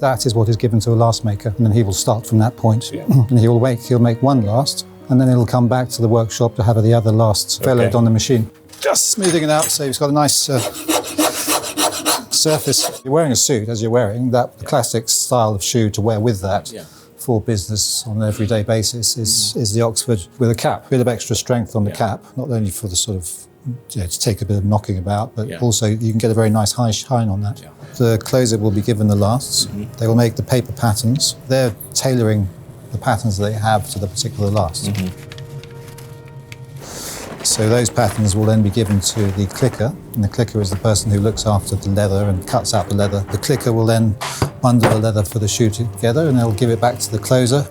that is what is given to a last maker, and then he will start from that point. Yeah. And he'll make one last, and then it'll come back to the workshop to have the other lasts fellowed on the machine. Just smoothing it out so it's got a nice surface. You're wearing a suit, as you're wearing, that classic style of shoe to wear with that. Yeah. For business on an everyday basis is the Oxford with a cap. A bit of extra strength on the cap, not only for the sort of, to take a bit of knocking about, but also you can get a very nice high shine on that. Yeah. The closer will be given the lasts. They will make the paper patterns. They're tailoring the patterns they have to the particular last. So those patterns will then be given to the clicker, and the clicker is the person who looks after the leather and cuts out the leather. The clicker will then bundle the leather for the shoe together, and they'll give it back to the closer,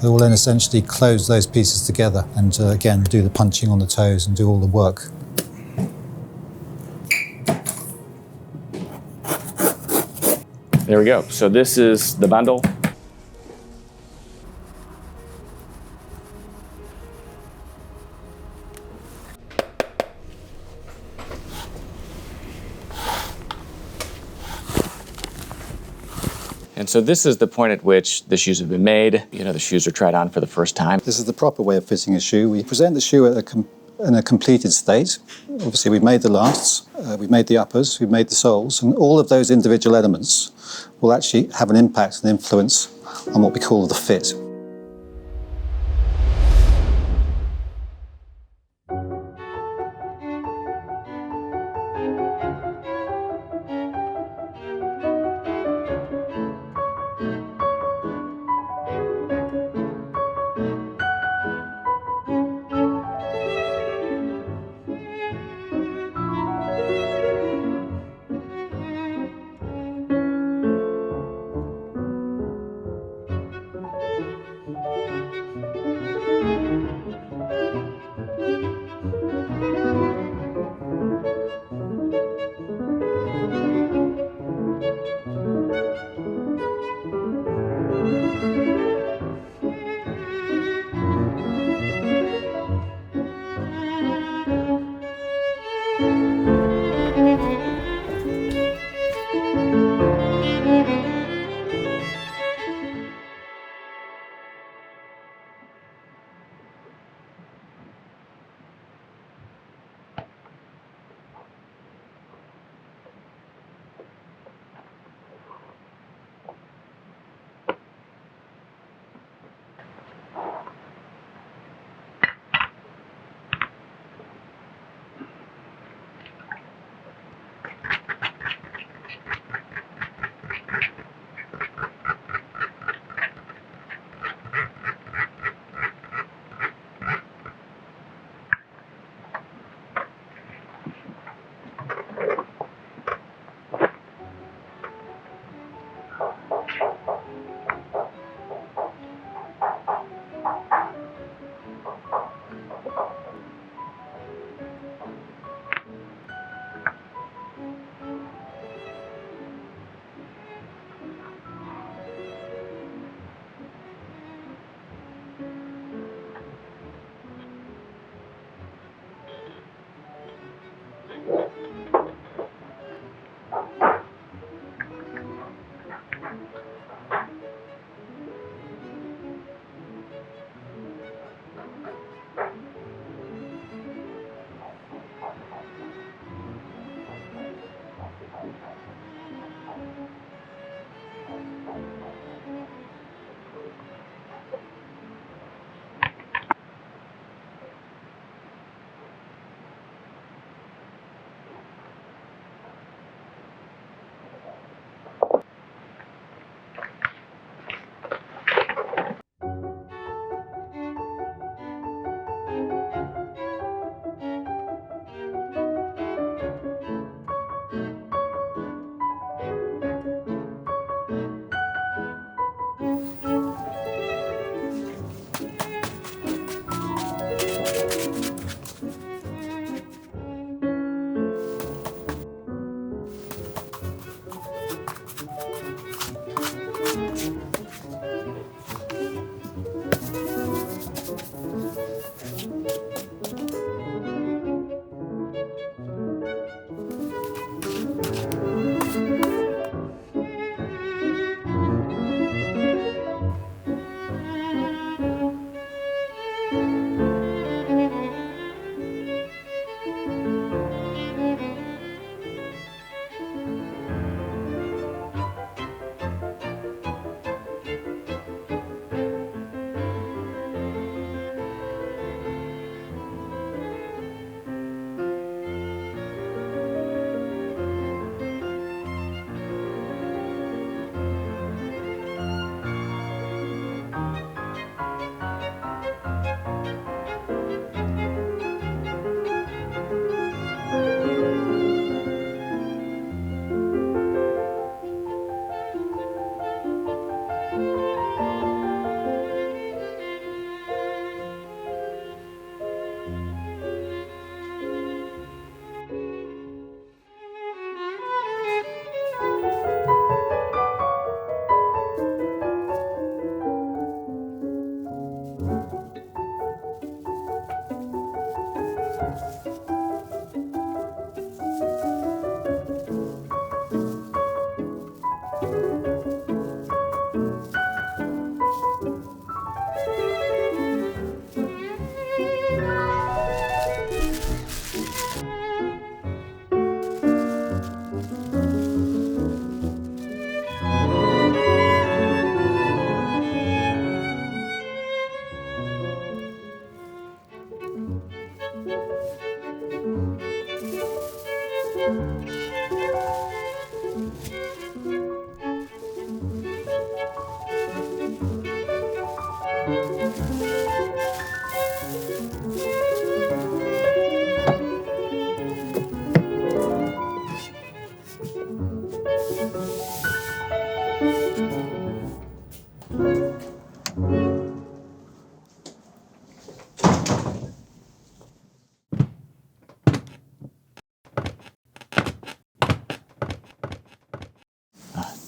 who will then essentially close those pieces together and again do the punching on the toes and do all the work. There we go. So this is the bundle. And so this is the point at which the shoes have been made. You know, the shoes are tried on for the first time. This is the proper way of fitting a shoe. We present the shoe in a completed state. Obviously, we've made the lasts, we've made the uppers, we've made the soles, and all of those individual elements will actually have an impact and influence on what we call the fit.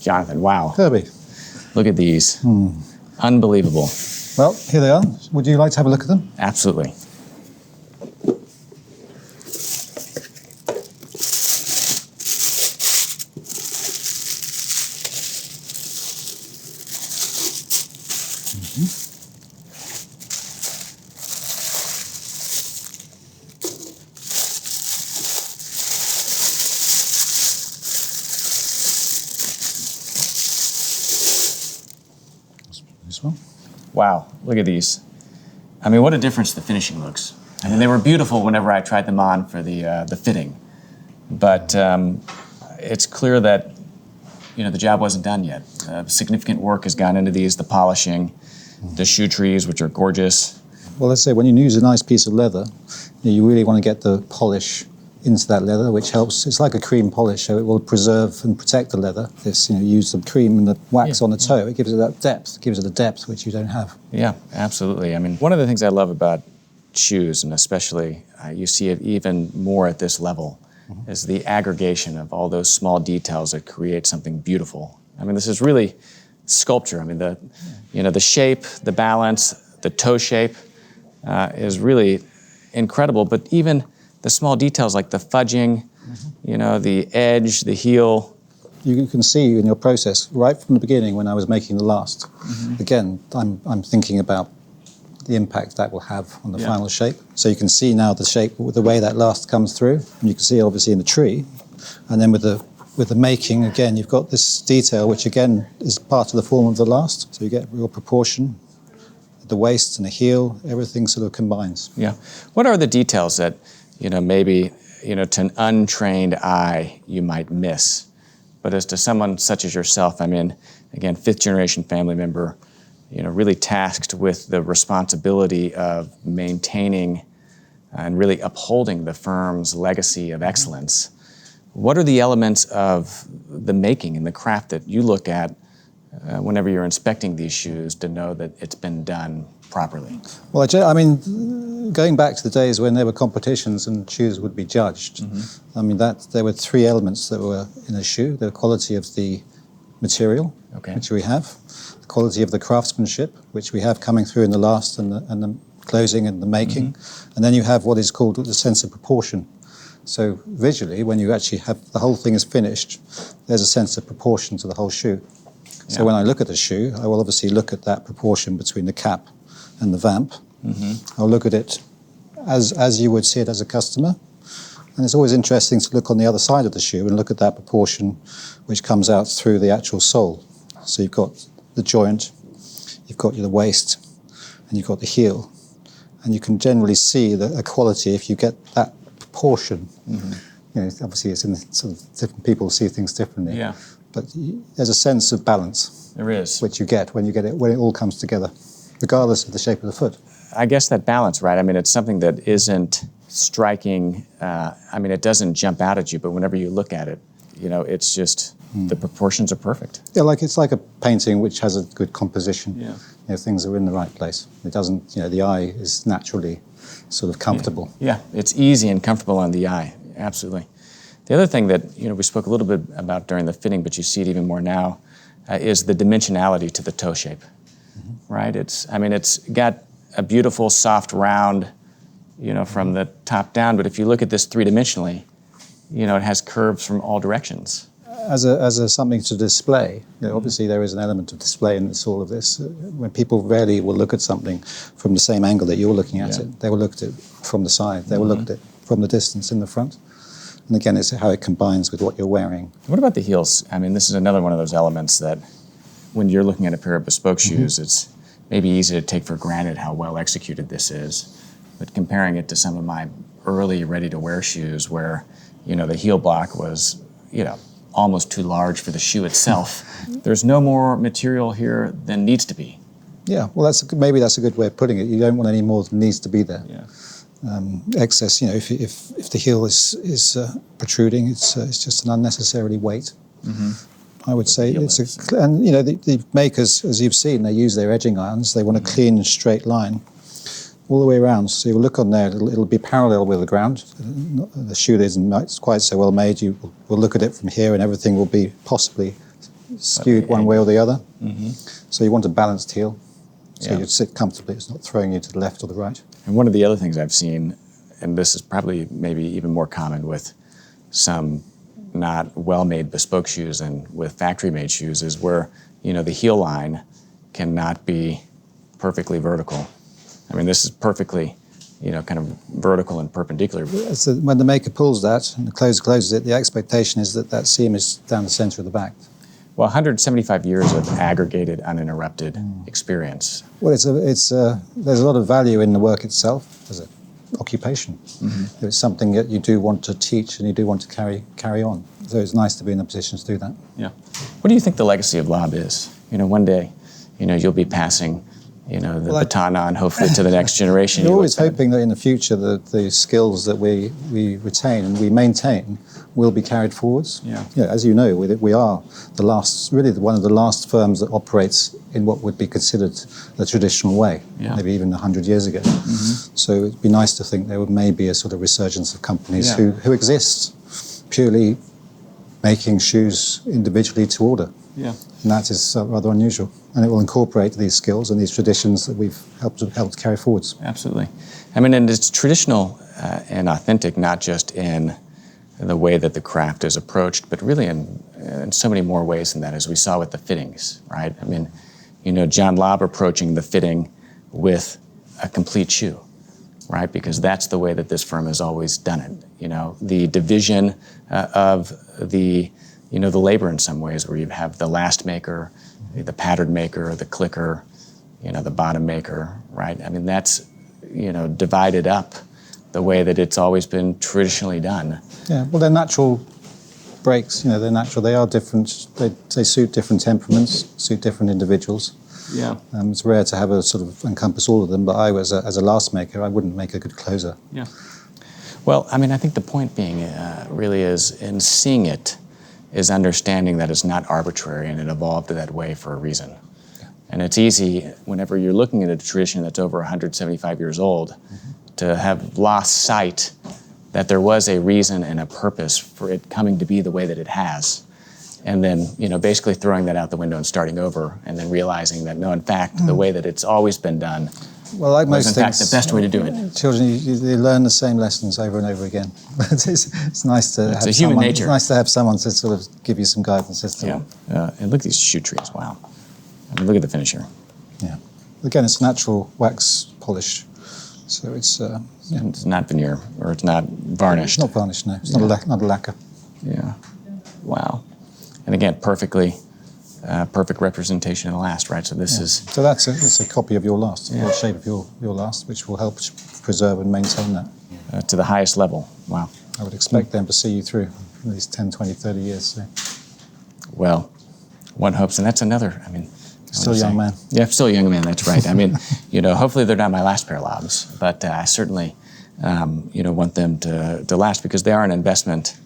Jonathan, wow. Kirby. Look at these. Unbelievable. Well, here they are. Would you like to have a look at them? Absolutely. This one. Wow, look at these. I mean, what a difference the finishing looks. I mean, they were beautiful whenever I tried them on for the fitting, but it's clear that the job wasn't done yet. Significant work has gone into these, the polishing, the shoe trees, which are gorgeous. Well, let's say when you use a nice piece of leather, you really want to get the polish into that leather, which helps. It's like a cream polish, so it will preserve and protect the leather. This, use the cream and the wax on the toe, it gives it that depth. It gives it a depth which you don't have. Yeah, absolutely. I mean, one of the things I love about shoes, and especially you see it even more at this level, is the aggregation of all those small details that create something beautiful. I mean, this is really sculpture. I mean, the shape, the balance, the toe shape is really incredible. But even the small details like the fudging, the edge, the heel. You can see in your process right from the beginning when I was making the last. Again, I'm thinking about the impact that will have on the final shape. So you can see now the shape, the way that last comes through, and you can see obviously in the tree. And then with the making, again, you've got this detail, which again is part of the form of the last. So you get real proportion, the waist and the heel, everything sort of combines. Yeah. What are the details that, maybe, to an untrained eye you might miss, but as to someone such as yourself, I mean, again, 5th generation family member, really tasked with the responsibility of maintaining and really upholding the firm's legacy of excellence. What are the elements of the making and the craft that you look at whenever you're inspecting these shoes to know that it's been done properly? Well, I mean, going back to the days when there were competitions and shoes would be judged, I mean, there were 3 elements that were in a shoe: the quality of the material, which we have, the quality of the craftsmanship, which we have coming through in the last and the closing and the making, and then you have what is called the sense of proportion. So visually, when you actually have the whole thing is finished, there's a sense of proportion to the whole shoe. So when I look at the shoe, I will obviously look at that proportion between the cap and the vamp. I'll look at it as you would see it as a customer. And it's always interesting to look on the other side of the shoe and look at that proportion which comes out through the actual sole. So you've got the joint, you've got the waist, and you've got the heel. And you can generally see the quality if you get that proportion. Obviously it's in sort of different people see things differently. Yeah. But there's a sense of balance. There is. Which you get when it all comes together, regardless of the shape of the foot. I guess that balance, right? I mean, it's something that isn't striking. I mean, it doesn't jump out at you, but whenever you look at it, it's just the proportions are perfect. Yeah, it's like a painting which has a good composition. Yeah. Things are in the right place. It doesn't, the eye is naturally sort of comfortable. Yeah, it's easy and comfortable on the eye. Absolutely. The other thing that we spoke a little bit about during the fitting, but you see it even more now, is the dimensionality to the toe shape. Right? It's got a beautiful soft round, from the top down. But if you look at this 3-dimensionally, it has curves from all directions. As a something to display, obviously there is an element of display in all of this. When people rarely will look at something from the same angle that you're looking at it, they will look at it from the side. They will look at it from the distance in the front. And again, it's how it combines with what you're wearing. What about the heels? I mean, this is another one of those elements that when you're looking at a pair of Bespoke shoes, it's maybe easy to take for granted how well executed this is. But comparing it to some of my early ready-to-wear shoes where, the heel block was, almost too large for the shoe itself, there's no more material here than needs to be. Yeah, well, maybe that's a good way of putting it. You don't want any more than needs to be there. Yeah. Excess, if the heel is protruding, it's just an unnecessarily weight. I would say and you know, the makers, as you've seen, they use their edging irons. They want a clean, straight line all the way around. So you'll look on there, it'll be parallel with the ground. The shoe isn't quite so well made. You will look at it from here and everything will be possibly skewed one way or the other. So you want a balanced heel. So you'd sit comfortably, it's not throwing you to the left or the right. And one of the other things I've seen, and this is probably maybe even more common with some not well-made bespoke shoes and with factory-made shoes, is where, you know, the heel line cannot be perfectly vertical. I mean, this is perfectly, you know, kind of vertical and perpendicular. So when the maker pulls that and the closer closes it, the expectation is that that seam is down the center of the back. Well, 175 years of aggregated, uninterrupted experience. Well, there's a lot of value in the work itself as an occupation. It's something that you do want to teach and you do want to carry on. So it's nice to be in a position to do that. Yeah. What do you think the legacy of Lobb is? You know, one day, you know, you'll be passing, you know, the baton on, hopefully, to the next generation. We're always hoping that in the future the skills that we retain and we maintain will be carried forwards. Yeah. As you know, we are one of the last firms that operates in what would be considered the traditional way, maybe even 100 years ago. So it'd be nice to think there may be a sort of resurgence of companies who exist purely making shoes individually to order. Yeah. And that is rather unusual. And it will incorporate these skills and these traditions that we've helped carry forwards. Absolutely. I mean, and it's traditional and authentic, not just in the way that the craft is approached, but really in so many more ways than that, as we saw with the fittings, right? I mean, you know, John Lobb approaching the fitting with a complete shoe, right? Because that's the way that this firm has always done it. You know, the division of the, you know, the labor in some ways, where you have the last maker, the pattern maker, the clicker, you know, the bottom maker, right? I mean, that's, you know, divided up the way that it's always been traditionally done. Yeah, well, they're natural breaks, you know, they're natural, they are different, they suit different temperaments, suit different individuals. Yeah. It's rare to have a sort of encompass all of them, but as a last maker, I wouldn't make a good closer. Yeah. Well, I mean, I think the point being really is in seeing it is understanding that it's not arbitrary and it evolved that way for a reason. Yeah. And it's easy whenever you're looking at a tradition that's over 175 years old to have lost sight that there was a reason and a purpose for it coming to be the way that it has. And then, you know, basically throwing that out the window and starting over and then realizing that, no, in fact, the way that it's always been done like most was, in fact, the best way to do it. Children, they learn the same lessons over and over again. It's nice to have human nature. It's nice to have someone to sort of give you some guidance as to and look at these shoe trees, wow. I mean, look at the finish here. Yeah. Again, it's natural wax polish. So it's it's not veneer, or it's not varnished. It's not varnished, no. It's not a lacquer. Yeah. Wow. And again, perfect representation of the last, right? So this is... So it's a copy of your last, the shape of your last, which will help preserve and maintain that. To the highest level. Wow. I would expect them to see you through at least 10, 20, 30 years. So. Well, one hopes, and that's another, I mean... Still a young man. Yeah, still a young man, that's right. I mean, you know, hopefully they're not my last pair of Lobbs, but I certainly, you know, want them to last because they are an investment.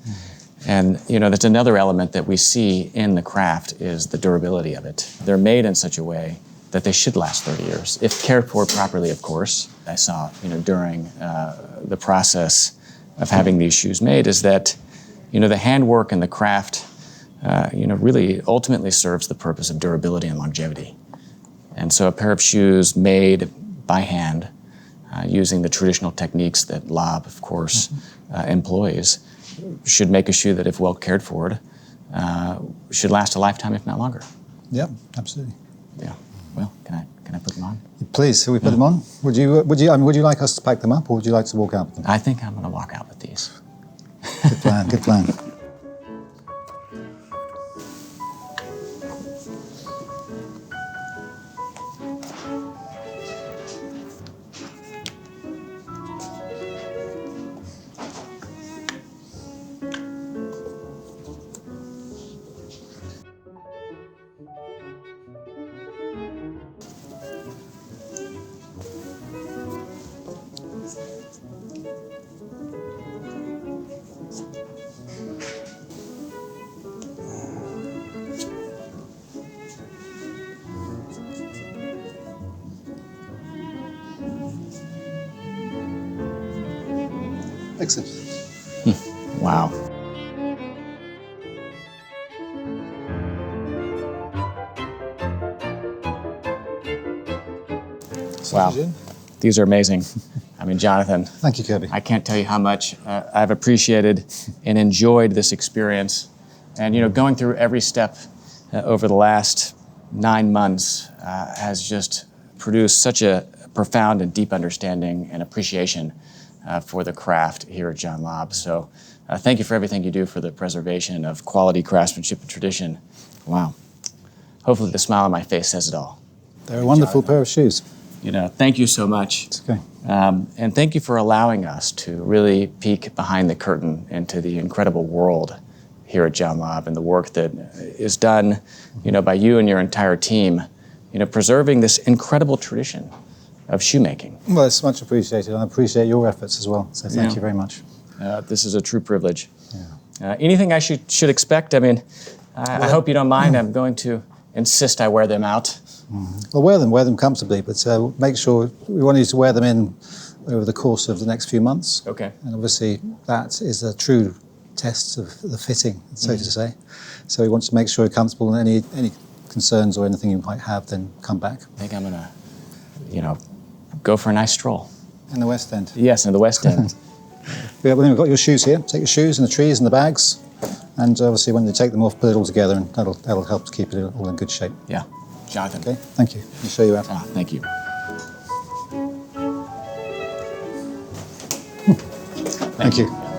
And, you know, that's another element that we see in the craft is the durability of it. They're made in such a way that they should last 30 years, if cared for properly, of course. I saw, you know, during the process of having these shoes made is that, you know, the handwork and the craft you know, really ultimately serves the purpose of durability and longevity. And so a pair of shoes made by hand, using the traditional techniques that Lobb, of course, employs, should make a shoe that, if well cared for, should last a lifetime, if not longer. Yeah, absolutely. Yeah. Well, can I put them on? Please, shall we put them on? Would you like us to pack them up, or would you like to walk out with them? I think I'm going to walk out with these. Good plan. Good plan. fix it. Wow. Wow. These are amazing. I mean, Jonathan. Thank you, Kirby. I can't tell you how much I've appreciated and enjoyed this experience. And, you know, going through every step over the last 9 months has just produced such a profound and deep understanding and appreciation for the craft here at John Lobb. So thank you for everything you do for the preservation of quality craftsmanship and tradition. Wow. Hopefully the smile on my face says it all. They're a wonderful pair of shoes. You know, thank you so much. It's okay. And thank you for allowing us to really peek behind the curtain into the incredible world here at John Lobb and the work that is done, you know, by you and your entire team, you know, preserving this incredible tradition of shoemaking. Well, it's much appreciated, and I appreciate your efforts as well. So thank you very much. This is a true privilege. Yeah. Anything I should expect? I mean, I hope you don't mind. I'm going to insist I wear them out. Well, wear them comfortably, but make sure we want you to wear them in over the course of the next few months. Okay. And obviously, that is a true test of the fitting, so to say. So we want to make sure you're comfortable, and any concerns or anything you might have, then come back. I think I'm gonna, you know, go for a nice stroll. In the West End. Yes, in the West End. We've got your shoes here. Take your shoes and the trees and the bags, and obviously when you take them off, put it all together, and that'll help to keep it all in good shape. Yeah. Jonathan. Okay, thank you. I'll show you out. Thank you. Thank you.